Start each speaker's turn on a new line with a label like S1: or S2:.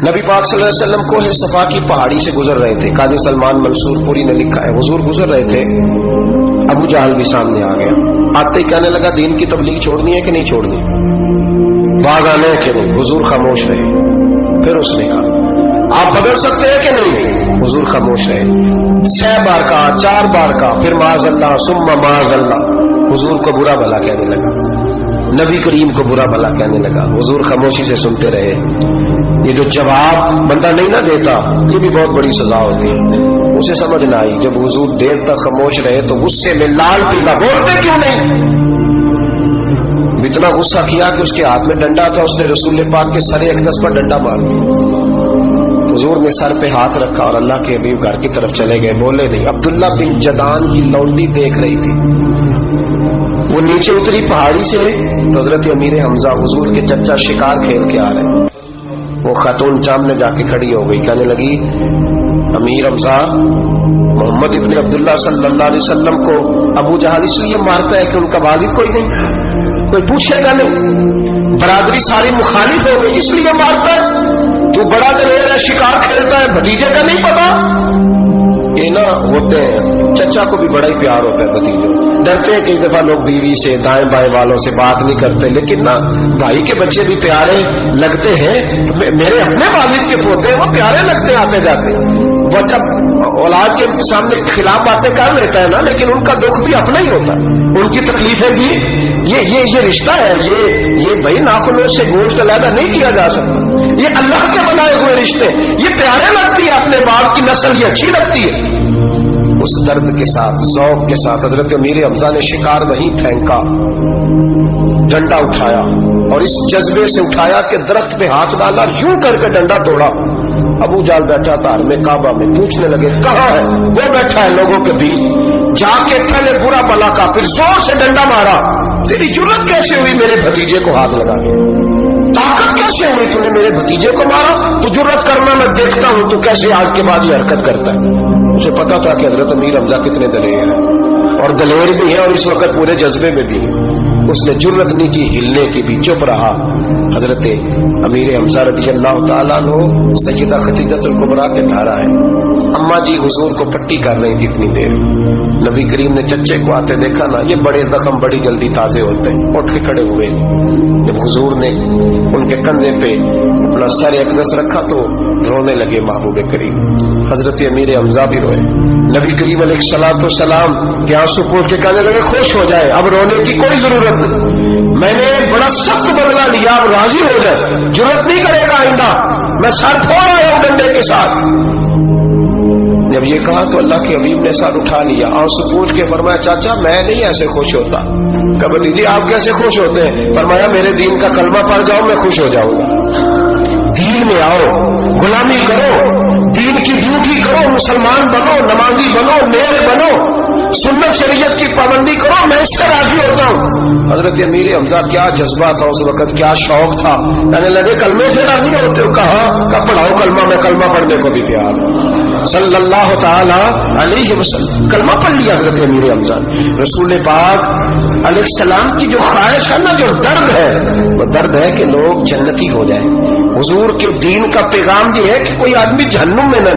S1: نبی پاک صلی اللہ علیہ وسلم کوہ صفا کی پہاڑی سے گزر رہے تھے. قاضی سلمان منصور پوری نے لکھا ہے حضور گزر رہے تھے, ابو جہل بھی سامنے آ گیا. آتے ہی کہنے لگا دین کی تبلیغ چھوڑنی ہے کہ نہیں چھوڑنی, باز آنے ہے کہ نہیں. حضور خاموش رہے. پھر اس نے کہا آپ بدل سکتے ہیں کہ نہیں. حضور خاموش رہے. 6 بار کہا, 4 بار کہا, پھر معاذ اللہ ثم معاذ اللہ. حضور کو برا بھلا کہنے لگا, نبی کریم کو برا بھلا کہنے لگا. حضور خاموشی سے سنتے رہے. یہ جو جواب بندہ نہیں نہ دیتا یہ بھی بہت بڑی سزا ہوتی ہے. اسے سمجھ نہ آئی. جب حضور دیر تک خاموش رہے تو غصے میں لال پیلا, بولتے کیوں نہیں. اتنا غصہ کیا کہ اس کے ہاتھ میں ڈنڈا تھا, اس نے رسول پاک کے سر اقدس پر ڈنڈا مار دیا. حضور نے سر پہ ہاتھ رکھا اور اللہ کے حبیب گھر کی طرف چلے گئے, بولے نہیں. عبداللہ بن جدان کی لونڈی دیکھ رہی تھی, وہ نیچے اتری پہاڑی سے تو حضرت امیر حمزہ حضور کے چچا شکار کھیل کے آ رہے. وہ خاتون سامنے جا کے کھڑی ہو گئی, کہنے لگی امیر حمزہ محمد ابن عبداللہ صلی اللہ علیہ وسلم کو ابو جہل اس لیے مارتا ہے کہ ان کا والد کوئی نہیں, کوئی پوچھے گا نہیں, برادری ساری مخالف ہو گئی اس لیے مارتا ہے. تو بڑا دلیر ہے, شکار کھیلتا ہے, بھتیجے کا نہیں پتا. یہ نہ ہوتے ہیں, چچا کو بھی بڑا ہی پیار ہوتا ہے بھتیجے. ڈرتے ہیں کئی دفعہ لوگ بیوی سے دائیں بائیں والوں سے بات نہیں کرتے, لیکن نہ بھائی کے بچے بھی پیارے لگتے ہیں. میرے اپنے والد کے پوتے ہیں, وہ پیارے لگتے آتے جاتے. وہ جب اولاد کے سامنے خلاف باتیں کر لیتا ہے نا, لیکن ان کا دکھ بھی اپنا ہی ہوتا ہے, ان کی تکلیفیں بھی. یہ رشتہ ہے, یہ بھائی ناخنوں سے گوشت علیحدہ نہیں کیا جا سکتا. یہ اللہ کے بنائے ہوئے رشتے, یہ پیارے لگتی ہے, اپنے باپ کی نسل یہ اچھی لگتی ہے. اس درد کے ساتھ, ذوق کے ساتھ حضرت امیر حمزہ نے شکار نہیں پھینکا, ڈنڈا اٹھایا اور اس جذبے سے اٹھایا کہ درخت پہ ہاتھ ڈالا, یوں کر کے ڈنڈا توڑا. ابو جال بیٹھا تھا حرم کعبہ میں, پوچھنے لگے کہاں ہے. وہ بیٹھا ہے لوگوں کے بیچ. جا کے پہلے برا بلا کا, پھر زور سے ڈنڈا مارا. تیری جرت کیسے ہوئی میرے بھتیجے کو ہاتھ لگا کے, طاقت کیسے ہوئی تو نے میرے بھتیجے کو مارا. تو جرت کرنا میں دیکھتا ہوں تو کیسے آج کے بعد یہ حرکت کرتا ہے. اسے پتا تھا کہ حضرت امیر حمزہ کتنے دلیر ہیں, اور دلیر بھی ہیں اور اس وقت پورے جذبے میں بھی. اس نے جرت نہیں کی ہلنے کی بھی, چپ رہا. حضرت امیر حمزہ رضی اللہ تعالیٰ عنہ سیدہ خدیجہ الکبریٰ کے گھر آئے. اماں جی حضور کو پٹی کر رہی تھی اتنی دیر. نبی کریم نے چچے کو آتے دیکھا نا, یہ بڑے زخم بڑی جلدی تازے ہوتے ہیں. اٹھ کے کھڑے ہوئے. جب حضور نے ان کے کندھے پہ اپنا سر اقدس رکھا تو رونے لگے محبوب کریم. حضرت امیر حمزہ بھی روئے. نبی کریم علیہ الصلوۃ والسلام کے آنسو پھوٹ کے کہنے لگے خوش ہو جائے, اب رونے کی کوئی ضرورت نہیں. میں نے بڑا سخت بدلہ لیا, اب راضی ہو جائے, ضرورت نہیں کرے گا آئندہ. میں سر پھوڑ آیا ہوں ڈنڈے کے ساتھ. جب یہ کہا تو اللہ کے حبیب نے سر اٹھا لیا, آنسو پوچھ کے فرمایا چاچا میں نہیں ایسے خوش ہوتا. کہا بھتیجی آپ کیسے خوش ہوتے ہیں. فرمایا میرے دین کا کلمہ پڑھ جاؤ میں خوش ہو جاؤں گا. دین میں آؤ, غلامی کرو, دین کی ڈیوٹی کرو, مسلمان بنو, نمازی بنو, نیک بنو, سنت شریعت کی پابندی کرو, میں اس سے راضی ہوتا ہوں. حضرت امیر حمزہ کیا جذبہ تھا اس وقت, کیا شوق تھا. کہنے لگے کلمے سے راضی ہوتے ہو. کہا پڑھاؤ کلمہ, میں کلمہ پڑھنے کو بھی تیار ہوں. صلی اللہ تعالی علیہ وسلم کلمہ پڑھ لیا حضرت امیر حمزہ. رسول پاک علیہ السلام کی جو خواہش ہے نا, جو درد ہے, وہ درد ہے کہ لوگ جنتی ہو جائیں. حضور کے دین کا پیغام یہ ہے کہ کوئی آدمی جہنم میں نہ